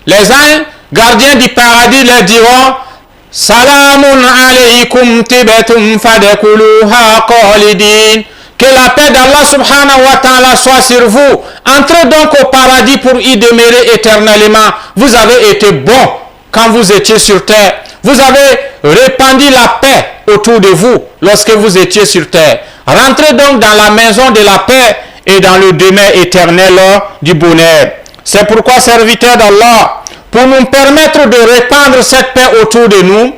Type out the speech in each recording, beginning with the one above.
Les anges, gardiens du paradis, leur diront Salamun alaykum tibetum fadekuluha qalidin. Que la paix d'Allah subhanahu wa ta'ala soit sur vous. Entrez donc au paradis pour y demeurer éternellement. Vous avez été bon quand vous étiez sur terre. Vous avez répandu la paix autour de vous lorsque vous étiez sur terre. Rentrez donc dans la maison de la paix et dans le demeure éternel du bonheur. C'est pourquoi, serviteurs d'Allah, pour nous permettre de répandre cette paix autour de nous,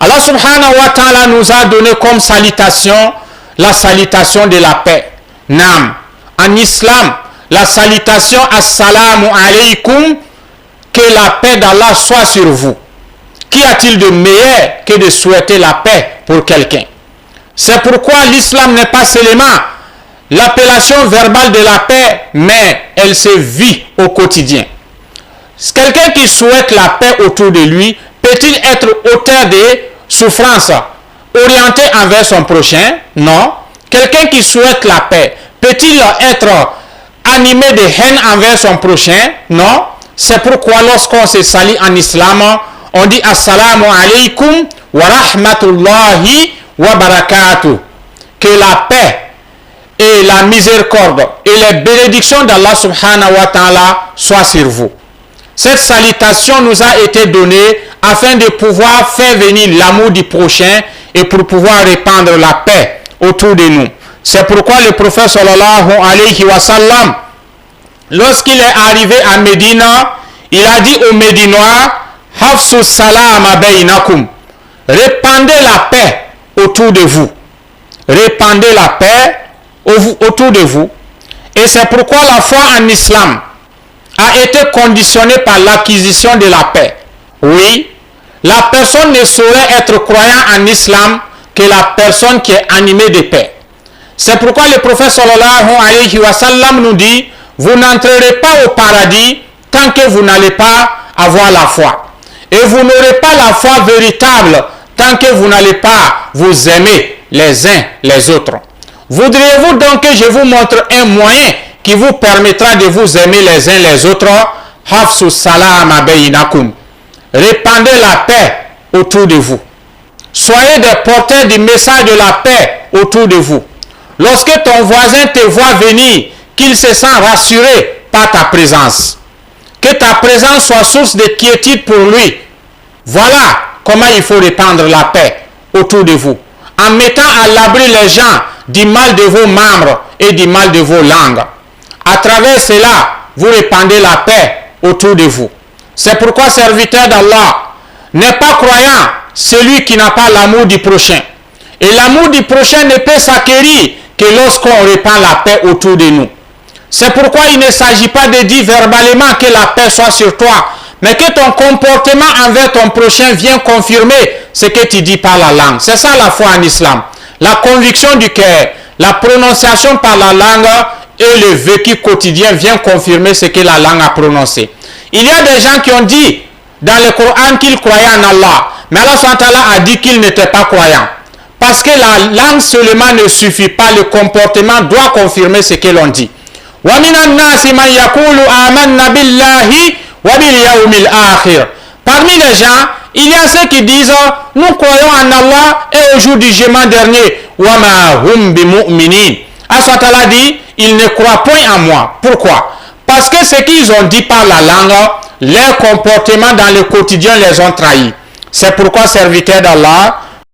Allah subhanahu wa ta'ala nous a donné comme salutation la salutation de la paix. Nam. En islam, la salutation Assalamu alaykum, que la paix d'Allah soit sur vous. Qu'y a-t-il de meilleur que de souhaiter la paix pour quelqu'un? C'est pourquoi l'islam n'est pas seulement l'appellation verbale de la paix, mais elle se vit au quotidien. Quelqu'un qui souhaite la paix autour de lui, peut-il être auteur de souffrance orienté envers son prochain? Non. Quelqu'un qui souhaite la paix, peut-il être animé de haine envers son prochain? Non. C'est pourquoi lorsqu'on se salue en islam, on dit Assalamu alaykum wa rahmatullahi wa barakatuh. Que la paix et la miséricorde et les bénédictions d'Allah subhanahu wa ta'ala soient sur vous. Cette salutation nous a été donnée afin de pouvoir faire venir l'amour du prochain et pour pouvoir répandre la paix autour de nous. C'est pourquoi le prophète sallallahu alayhi wa sallam, lorsqu'il est arrivé à Médina, il a dit aux Médinois, Hafsu salama baynakum. Répandez la paix autour de vous. Répandez la paix autour de vous. Et c'est pourquoi la foi en islam a été conditionnée par l'acquisition de la paix. Oui, la personne ne saurait être croyant en islam que la personne qui est animée de paix. C'est pourquoi le prophète sallallahu alayhi wa sallam nous dit, vous n'entrerez pas au paradis tant que vous n'allez pas avoir la foi. Et vous n'aurez pas la foi véritable tant que vous n'allez pas vous aimer les uns les autres. Voudriez-vous donc que je vous montre un moyen qui vous permettra de vous aimer les uns les autres? Hafsu salama baynakum. Répandez la paix autour de vous. Soyez des porteurs du message de la paix autour de vous. Lorsque ton voisin te voit venir, qu'il se sent rassuré par ta présence. Que ta présence soit source de quiétude pour lui. Voilà comment il faut répandre la paix autour de vous. En mettant à l'abri les gens du mal de vos membres et du mal de vos langues. À travers cela, vous répandez la paix autour de vous. C'est pourquoi, serviteur d'Allah, n'est pas croyant celui qui n'a pas l'amour du prochain. Et l'amour du prochain ne peut s'acquérir que lorsqu'on répand la paix autour de nous. C'est pourquoi il ne s'agit pas de dire verbalement que la paix soit sur toi, mais que ton comportement envers ton prochain vient confirmer ce que tu dis par la langue. C'est ça la foi en islam. La conviction du cœur, la prononciation par la langue et le vécu quotidien vient confirmer ce que la langue a prononcé. Il y a des gens qui ont dit dans le Coran qu'ils croyaient en Allah, mais Allah SWT a dit qu'ils n'étaient pas croyants. Parce que la langue seulement ne suffit pas, le comportement doit confirmer ce que l'on dit. Parmi les gens, il y a ceux qui disent nous croyons en Allah et au jour du jugement dernier. Allah dit ils ne croient point en moi. Pourquoi? Parce que ce qu'ils ont dit par la langue, leur comportement dans le quotidien les ont trahis. C'est pourquoi, serviteurs d'Allah,